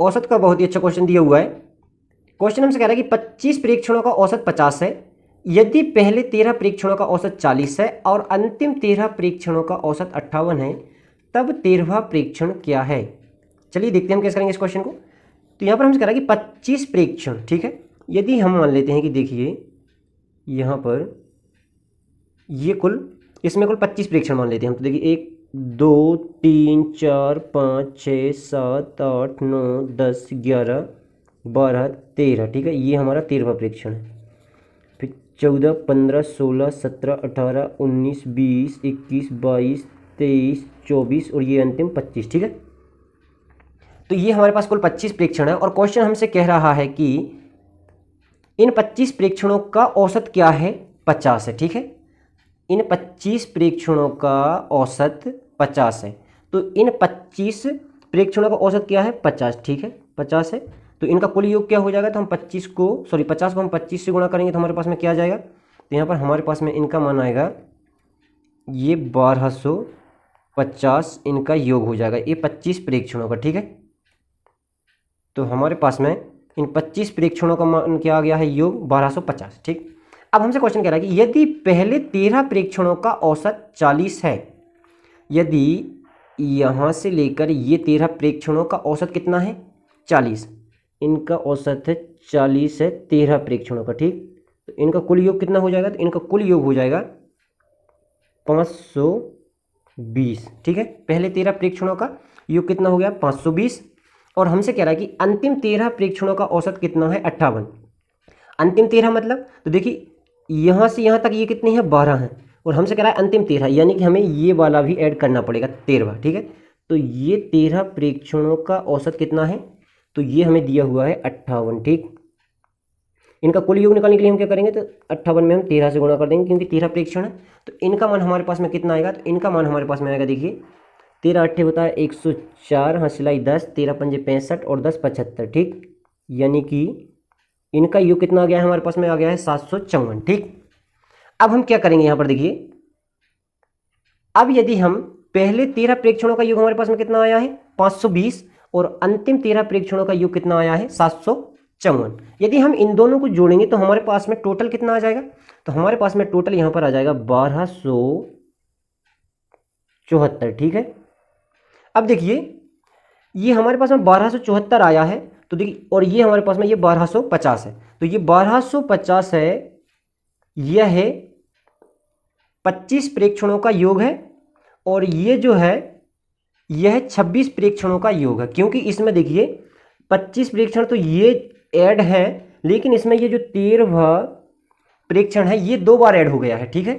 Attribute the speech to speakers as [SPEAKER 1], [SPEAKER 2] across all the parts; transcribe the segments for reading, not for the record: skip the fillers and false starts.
[SPEAKER 1] औसत का बहुत ही अच्छा क्वेश्चन दिया हुआ है। क्वेश्चन हमसे कह रहा है कि 25 परीक्षणों का औसत 50 है, यदि पहले 13 परीक्षणों का औसत 40 है और अंतिम 13 परीक्षणों का औसत 58 है, तब 13वां परीक्षण क्या है। चलिए देखते हैं हम कैसे करेंगे इस क्वेश्चन को। तो यहाँ पर हमसे कह रहा है कि 25 परीक्षण, ठीक है। यदि हम मान लेते हैं कि देखिए यहाँ पर ये इसमें कुल 25 परीक्षण मान लेते हैं हम। तो देखिए 1 2 3 4 5 6 7 8 9 10 11 12 13, ठीक है। ये हमारा 13वां परीक्षण है। फिर 14 15 16 17 18 19 20 21 22 23 24 और ये अंतिम 25, ठीक है। तो ये हमारे पास कुल 25 परीक्षण है और क्वेश्चन हमसे कह रहा है कि इन 25 परीक्षणों का औसत क्या है, 50 है, ठीक है। इन 25 परीक्षणों का औसत 50 है। तो इन 25 परीक्षणों का औसत क्या है, 50, ठीक है, 50 है। तो इनका कुल योग क्या हो जाएगा, तो हम 50 को हम 25 से गुणा करेंगे तो हमारे पास में क्या आ जाएगा। तो यहाँ पर हमारे पास में इनका मान आएगा ये 1250, इनका योग हो जाएगा ये 25 परीक्षणों का, ठीक है। तो हमारे पास में इन 25 परीक्षणों का मान क्या आ गया है, योग 1250, ठीक। अब हमसे क्वेश्चन कह रहा है कि यदि पहले 13 परीक्षणों का औसत 40 है, यदि यहाँ से लेकर ये 13 परीक्षणों का औसत कितना है, 40, इनका औसत है 40 है 13 परीक्षणों का, ठीक। तो इनका कुल योग कितना हो जाएगा, तो इनका कुल योग हो जाएगा 520, ठीक है। पहले 13 परीक्षणों का योग कितना हो गया, 520। और हमसे कह रहा है कि अंतिम 13 परीक्षणों का औसत कितना है, 58। अंतिम 13 मतलब, तो देखिए यहाँ से यहाँ तक ये कितनी है, 12 है। और हमसे कह रहा है अंतिम 13, यानी कि हमें ये वाला भी ऐड करना पड़ेगा, 13वां, ठीक है। तो ये 13 परीक्षणों का औसत कितना है, तो ये हमें दिया हुआ है 58, ठीक। इनका कुल योग निकालने के लिए हम क्या करेंगे, तो 58 में हम 13 से गुणा कर देंगे क्योंकि 13 परीक्षण है। तो इनका मान हमारे पास में कितना आएगा, तो इनका मान हमारे पास में आएगा, देखिए 13 8 होता है 104, हाँ सिलाई 10, 13 पंजे 65 और 10 75, ठीक। यानी कि इनका योग कितना आ गया है, हमारे पास में आ गया है 754, ठीक। अब हम क्या करेंगे यहाँ पर देखिए, अब यदि हम पहले 13 परीक्षणों का योग हमारे पास में कितना आया है, 520, और अंतिम 13 परीक्षणों का योग कितना आया है, 754। यदि हम इन दोनों को जोड़ेंगे तो हमारे पास में टोटल कितना आ जाएगा, तो हमारे पास में टोटल यहाँ पर आ जाएगा 1274, ठीक है। अब देखिए ये हमारे पास में 1274 आया है, तो देखिए, और ये हमारे पास में ये 1250 है। तो ये 1250 है, यह है 25 प्रेक्षणों का योग है, और ये जो है यह 26 प्रेक्षणों का योग है। क्योंकि इसमें देखिए 25 प्रेक्षण तो ये ऐड है, लेकिन इसमें ये जो 13वां प्रेक्षण है ये 2 बार ऐड हो गया है, ठीक है।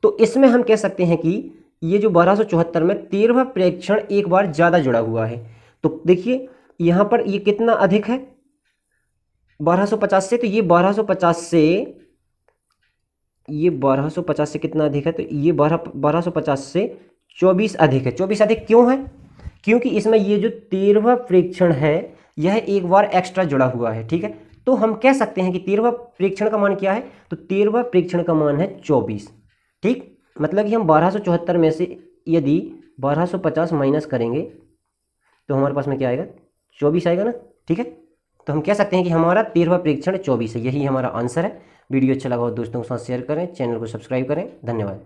[SPEAKER 1] तो इसमें हम कह सकते हैं कि ये जो 1274 में 13वां प्रेक्षण एक बार ज़्यादा जुड़ा हुआ है। तो देखिए यहाँ पर ये कितना अधिक है 1250 से, तो ये 1250 से कितना अधिक है, तो ये 1250 से 24 अधिक है। 24 अधिक क्यों है, क्योंकि इसमें ये जो 13वां प्रेक्षण है यह एक बार एक्स्ट्रा जुड़ा हुआ है, ठीक है। तो हम कह सकते हैं कि 13वां प्रेक्षण का मान क्या है, तो 13वां प्रेक्षण का मान है 24, ठीक। मतलब कि हम 1274 में से यदि 1250 माइनस करेंगे तो हमारे पास में क्या आएगा, 24 आएगा ना, ठीक है। तो हम कह सकते हैं कि हमारा 13वां प्रेक्षण 24 है, यही हमारा आंसर है। वीडियो अच्छा लगा हो दोस्तों के साथ शेयर करें, चैनल को सब्सक्राइब करें। धन्यवाद।